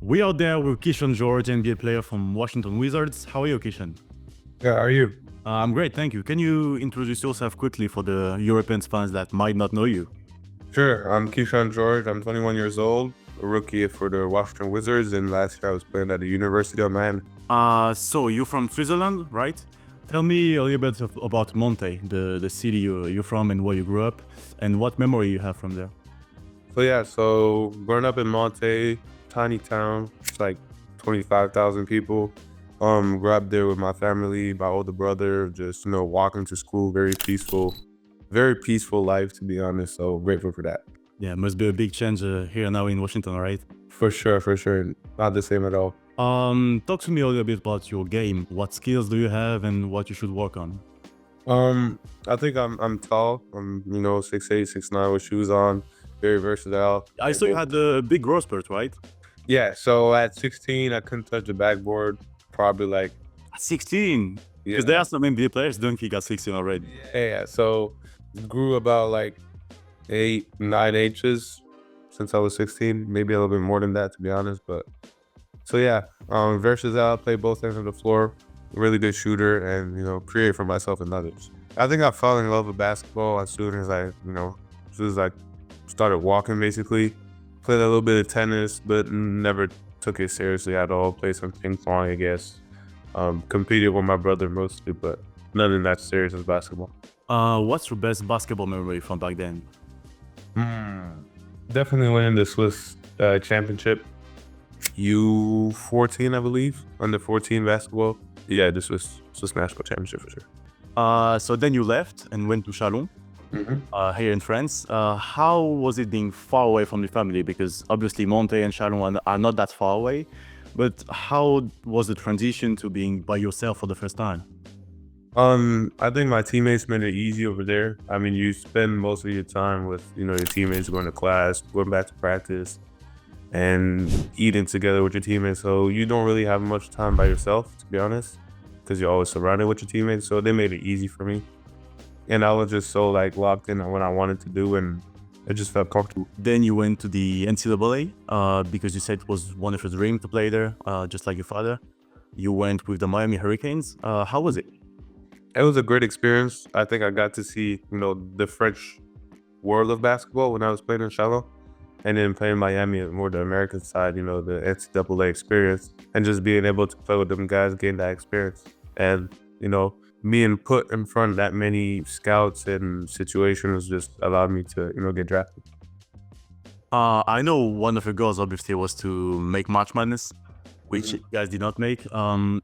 We are there with Kyshawn George, NBA player from Washington Wizards. How are you, Kyshawn? Yeah, are you? I'm great, thank you. Can you introduce yourself quickly for the European fans that might not know you? Sure. I'm Kyshawn George. I'm 21 years old, a rookie for the Washington Wizards, and last year I was playing at the University of Miami. So you're from Switzerland, right? Tell me a little bit about Monte, the city you're from and where you grew up, and what memory you have from there. So growing up in Monte, tiny town, it's like 25,000 people. Grew up there with my family, my older brother, just, walking to school, very peaceful life, to be honest. So grateful for that. Yeah, must be a big change here now in Washington, right? For sure, for sure. Not the same at all. Talk to me a little bit about your game. What skills do you have and what you should work on? I think I'm tall. I'm 6'8", 6'9" with shoes on. Very versatile. I saw you had a big growth spurt, right? Yeah. So at 16, I couldn't touch the backboard. Probably like At 16? yeah, Because there are some NBA players don't kick at 16 already. yeah. So grew about like 8, 9 inches since I was 16. Maybe a little bit more than that, to be honest. But so yeah, versatile. Play both ends of the floor. Really good shooter, and create for myself and others. I think I fell in love with basketball as soon as I started walking, basically. Played a little bit of tennis, but never took it seriously at all. Played some ping pong, I guess. Competed with my brother mostly, but nothing that serious as basketball. What's your best basketball memory from back then? Definitely winning the Swiss championship. U14, I believe, under 14 basketball. Yeah, the Swiss national championship for sure. So then you left and went to Chalon, here in France. How was it being far away from the family? Because obviously Monte and Chalon are not that far away, but how was the transition to being by yourself for the first time? I think my teammates made it easy over there. I mean, you spend most of your time with, your teammates, going to class, going back to practice, and eating together with your teammates. So you don't really have much time by yourself, to be honest, because you're always surrounded with your teammates. So they made it easy for me. And I was just so locked in on what I wanted to do, and it just felt comfortable. Then you went to the NCAA because you said it was one of your dreams to play there, just like your father. You went with the Miami Hurricanes. How was it? It was a great experience. I think I got to see, the French world of basketball when I was playing in Chalon, and then playing Miami, more the American side, the NCAA experience, and just being able to play with them guys, gain that experience, and being put in front of that many scouts and situations just allowed me to get drafted. I know one of your goals obviously was to make March Madness, which you guys did not make.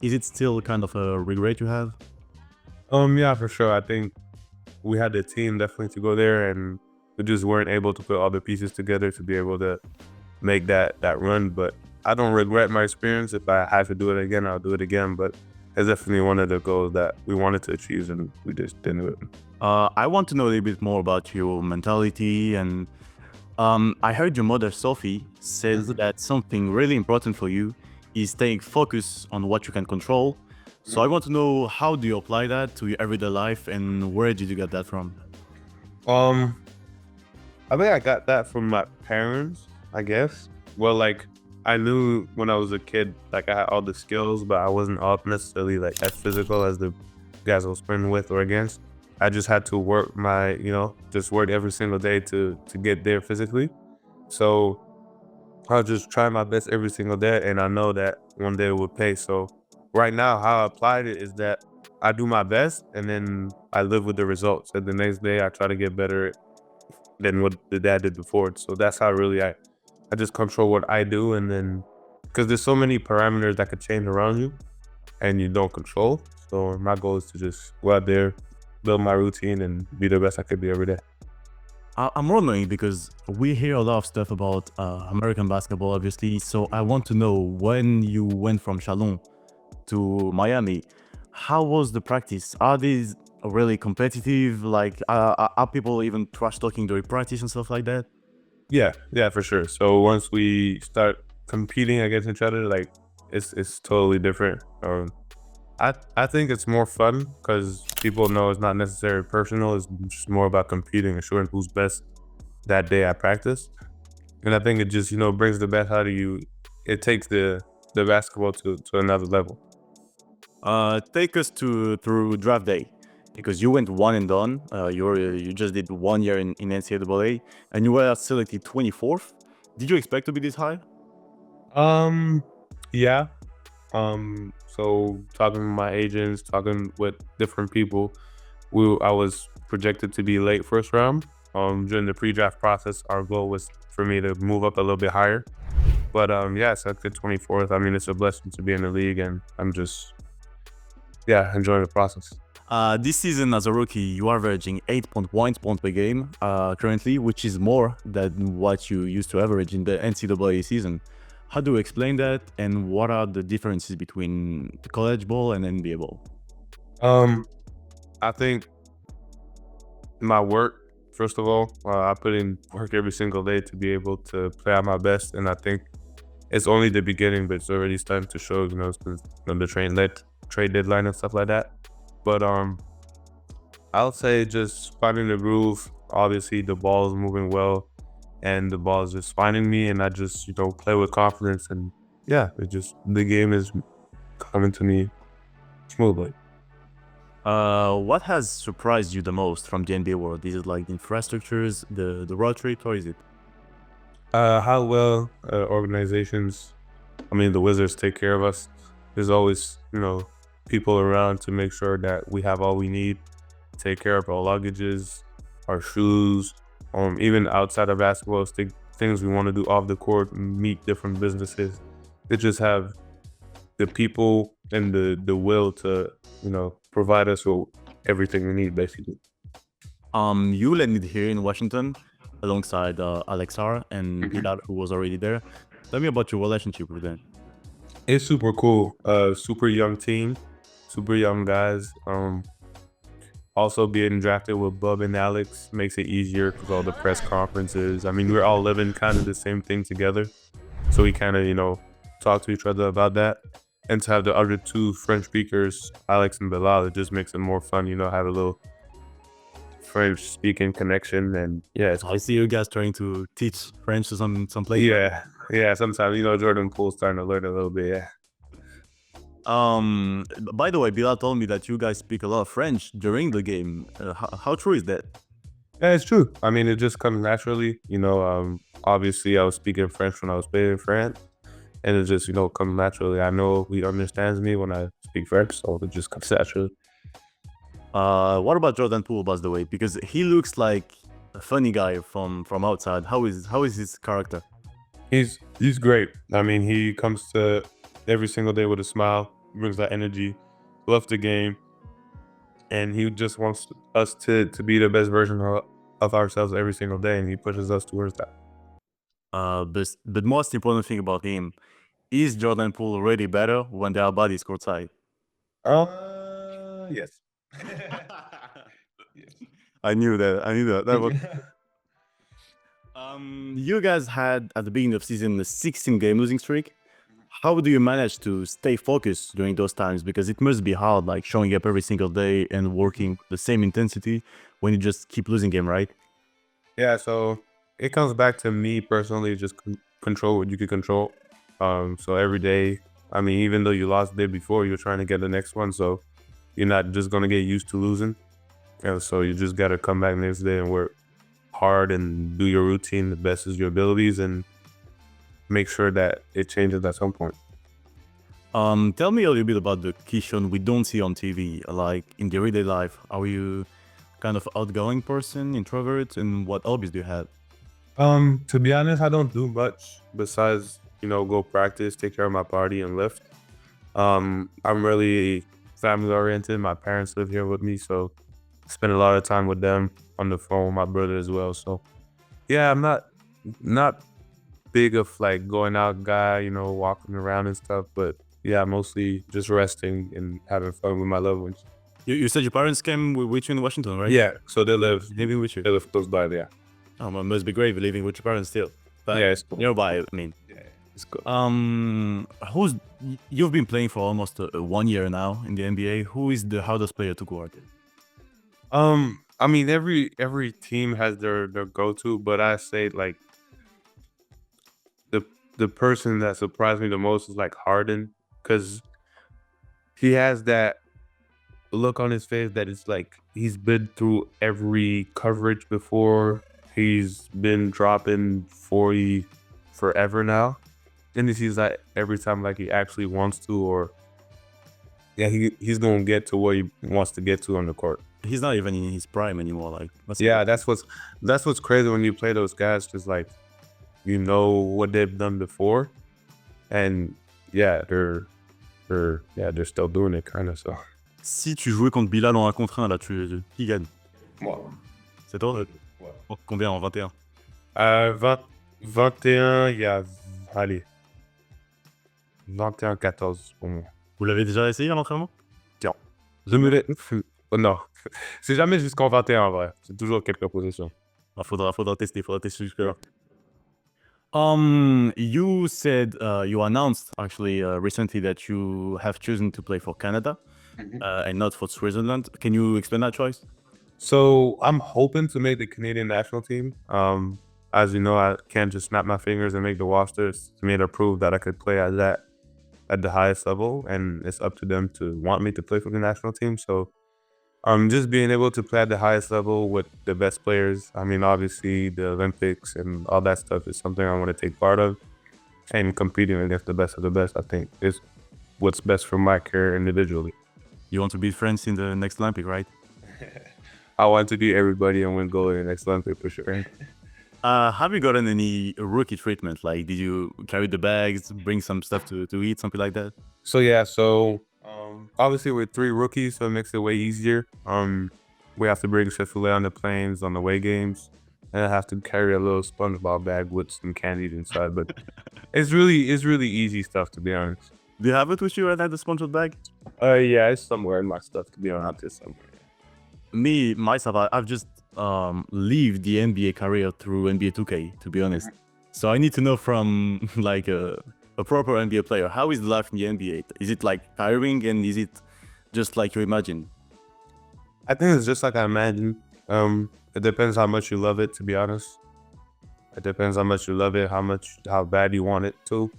Is it still kind of a regret you have? Yeah, for sure. I think we had the team definitely to go there, and we just weren't able to put all the pieces together to be able to make that run. But I don't regret my experience. If I have to do it again, I'll do it again. But it's definitely one of the goals that we wanted to achieve, and we just didn't do it. I want to know a little bit more about your mentality, and I heard your mother Sophie says that something really important for you is staying focused on what you can control. So I want to know, how do you apply that to your everyday life, and where did you get that from? Um, I think I got that from my parents, I guess. Well, I knew when I was a kid, I had all the skills, but I wasn't all necessarily as physical as the guys I was playing with or against. I just had to work just work every single day to get there physically. So I'll just try my best every single day, and I know that one day it would pay. So right now, how I applied it is that I do my best, and then I live with the results. And the next day, I try to get better than what the dad did before. So that's how really I just control what I do, and then because there's so many parameters that could change around you, and you don't control. So my goal is to just go out there, build my routine, and be the best I could be every day. I'm wondering because we hear a lot of stuff about American basketball, obviously. So I want to know, when you went from Chalon to Miami, how was the practice? Are these really competitive? Are people even trash talking during practice and stuff like that? Yeah, for sure. So once we start competing against each other, it's totally different. I think it's more fun because people know it's not necessarily personal. It's just more about competing and showing who's best that day at practice. And I think it just, brings the best out of you it takes the basketball to another level. Take us through draft day, because you went one and done. You just did 1 year in NCAA, and you were selected 24th. Did you expect to be this high? Yeah. So talking with my agents, talking with different people, I was projected to be late first round. During the pre-draft process, our goal was for me to move up a little bit higher. But yeah, selected 24th. I mean, it's a blessing to be in the league, and I'm just enjoying the process. This season as a rookie, you are averaging 8.1 points per game currently, which is more than what you used to average in the NCAA season. How do you explain that, and what are the differences between the college ball and NBA ball? I think my work, first of all, I put in work every single day to be able to play at my best, and I think it's only the beginning, but it's already starting to show, since the trade deadline and stuff like that. But I'll say just finding the groove. Obviously, the ball is moving well, and the ball is just finding me, and I just play with confidence, and the game is coming to me smoothly. What has surprised you the most from the NBA world? Is it like the infrastructures, the road trip, or is it? How well organizations, the Wizards take care of us. There's always, people around to make sure that we have all we need, take care of our luggages, our shoes, even outside of basketball, things we want to do off the court, meet different businesses. They just have the people and the will to, provide us with everything we need, basically. You landed here in Washington alongside Alexar and Bilal, who was already there. Tell me about your relationship with them. It's super cool. Super young team, super young guys. Also being drafted with Bub and Alex makes it easier because all the press conferences. I mean, we're all living kind of the same thing together. So we kind of, talk to each other about that. And to have the other two French speakers, Alex and Bilal, it just makes it more fun, have a little French speaking connection. And I see you guys trying to teach French to some players. Yeah. Sometimes, Jordan Poole's starting to learn a little bit, yeah. By the way, Bilal told me that you guys speak a lot of French during the game. How true is that? Yeah, it's true. I mean, it just comes naturally. Obviously, I was speaking French when I was playing in France, and it just, comes naturally. I know he understands me when I speak French, so it just comes naturally. What about Jordan Poole, by the way? Because he looks like a funny guy from outside. How is his character? He's great. I mean, he comes to every single day with a smile, brings that energy, loves the game, and he just wants us to be the best version of ourselves every single day, and he pushes us towards that. But the most important thing about him is Jordan Poole already better when their bodies courtside. Yes. I knew that. That was. You guys had at the beginning of season a 16-game losing streak. How do you manage to stay focused during those times? Because it must be hard, like showing up every single day and working the same intensity when you just keep losing game, right? Yeah, so it comes back to me personally, just control what you can control. So every day, I mean, even though you lost the day before, you're trying to get the next one. So you're not just going to get used to losing. And so you just got to come back next day and work hard and do your routine the best as your abilities and make sure that it changes at some point. Tell me a little bit about the Kyshawn we don't see on TV, like in the everyday life. Are you kind of outgoing person, introvert, and what hobbies do you have? To be honest, I don't do much besides, go practice, take care of my body and lift. I'm really family oriented. My parents live here with me, so I spend a lot of time with them on the phone, my brother as well. So yeah, I'm not big of like going out guy, walking around and stuff, but yeah, mostly just resting and having fun with my loved ones. You said your parents came with you in Washington, right? Yeah, so they live Living with you. They live close by there. Oh, it must be great living with your parents still. But Yeah, it's cool. nearby, I mean. Yeah, it's good. You've been playing for almost 1 year now in the NBA. Who is the hardest player to guard? I mean, every team has their go-to, but I say like the the person that surprised me the most is like Harden, because he has that look on his face that it's like he's been through every coverage before. He's been dropping 40 forever now. And it seems like every time like he actually wants to, or yeah, he's gonna get to where he wants to get to on the court. He's not even in his prime anymore. Like, Yeah, that's what's crazy when you play those guys, because like you know what they've done before, and yeah, they're still doing it kind of. So. Si tu jouais contre Bilal en 1 contre 1, là, qui gagne? Moi. C'est toi? Ouais. Oh, combien en 21? 21, il y a, allez, 21-14 pour moi. Vous l'avez déjà essayé à l'entraînement? Tiens, je me l'ai... Oh, non, c'est jamais jusqu'en 21 en vrai. C'est toujours quelques positions. Ah, faudra tester jusque-là. You said, you announced actually recently that you have chosen to play for Canada and not for Switzerland. Can you explain that choice? So I'm hoping to make the Canadian national team. As you know, I can't just snap my fingers and make the rosters. To me, to prove that I could play at the highest level, and it's up to them to want me to play for the national team. So just being able to play at the highest level with the best players. I mean, obviously the Olympics and all that stuff is something I want to take part of, and competing against the best of the best, I think, is what's best for my career individually. You want to beat France in the next Olympic, right? I want to beat everybody and win gold in the next Olympic for sure. Have you gotten any rookie treatment? Like, did you carry the bags, bring some stuff to eat, something like that? So obviously we're 3 rookies, so it makes it way easier. We have to bring Chick-fil-A on the planes, on the away games, and I have to carry a little SpongeBob bag with some candies inside. But it's really easy stuff, to be honest. Do you have it with you right now, the SpongeBob bag? Yeah, it's somewhere in my stuff, to be honest. It's somewhere. Myself, I've just lived the NBA career through NBA 2K, to be honest. So I need to know from like a proper NBA player, how is life in the NBA? Is it like tiring, and is it just like you imagine? I think it's just like I imagine. It depends how much you love it, to be honest. It depends how much you love it, how bad you want it to.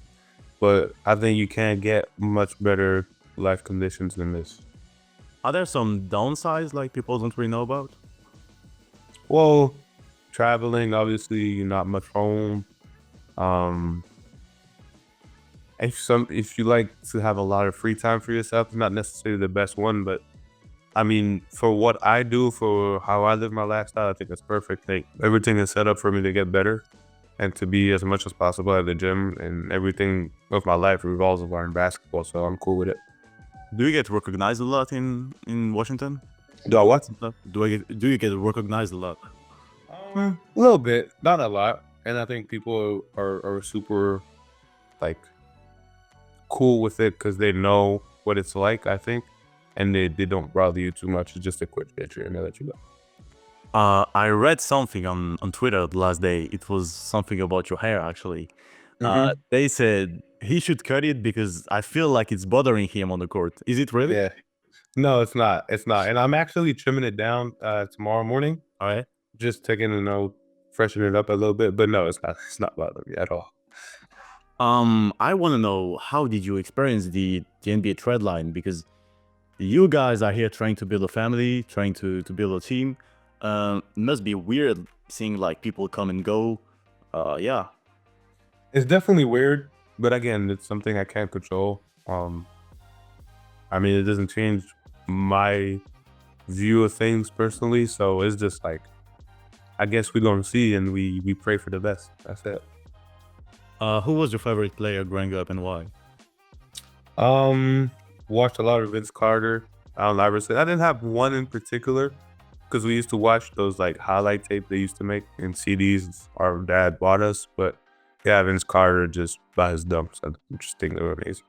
But I think you can't get much better life conditions than this. Are there some downsides like people don't really know about? Well, traveling, obviously, you're not much home. If you like to have a lot of free time for yourself, not necessarily the best one, but I mean, for what I do, for how I live my lifestyle, I think it's perfect. Like, everything is set up for me to get better and to be as much as possible at the gym, and everything of my life revolves around basketball, so I'm cool with it. Do you get recognized a lot in Washington? Do I what? Do you get recognized a lot? A little bit, not a lot. And I think people are super like cool with it because they know what it's like, I think, and they don't bother you too much. It's just a quick picture and they let you go. I read something on Twitter the last day. It was something about your hair, actually. They said he should cut it because I feel like it's bothering him on the court. Is it really? Yeah. No, it's not. It's not. And I'm actually trimming it down tomorrow morning. All right. Just taking freshen it up a little bit. But no, it's not. It's not bothering me at all. I want to know, how did you experience the NBA trade line? Because you guys are here trying to build a family, trying to build a team. It must be weird seeing like people come and go. Yeah. It's definitely weird, but again, it's something I can't control. I mean, it doesn't change my view of things personally, so it's just like, I guess we're gonna see, and we pray for the best. That's it. Who was your favorite player growing up, and why? Watched a lot of Vince Carter, Allen Iverson. I didn't have one in particular because we used to watch those like highlight tape they used to make in CDs our dad bought us. But yeah, Vince Carter, just by his dumps, I just think they were amazing.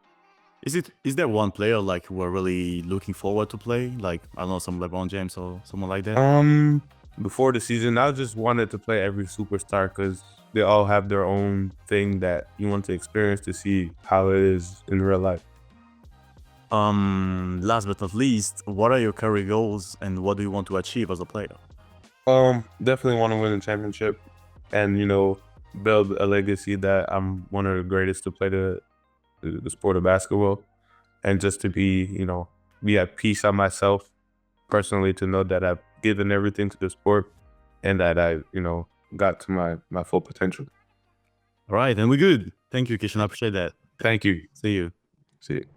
Is there one player like you are really looking forward to play? Like, I don't know, some LeBron James or someone like that? Before the season, I just wanted to play every superstar because they all have their own thing that you want to experience to see how it is in real life. Last but not least, what are your career goals and what do you want to achieve as a player? Definitely want to win a championship and, build a legacy that I'm one of the greatest to play the sport of basketball, and just to be at peace on myself personally, to know that I've given everything to the sport and that I got to my full potential. All right, and we're good. Thank you, Kyshawn. I appreciate that. Thank you. See you. See you.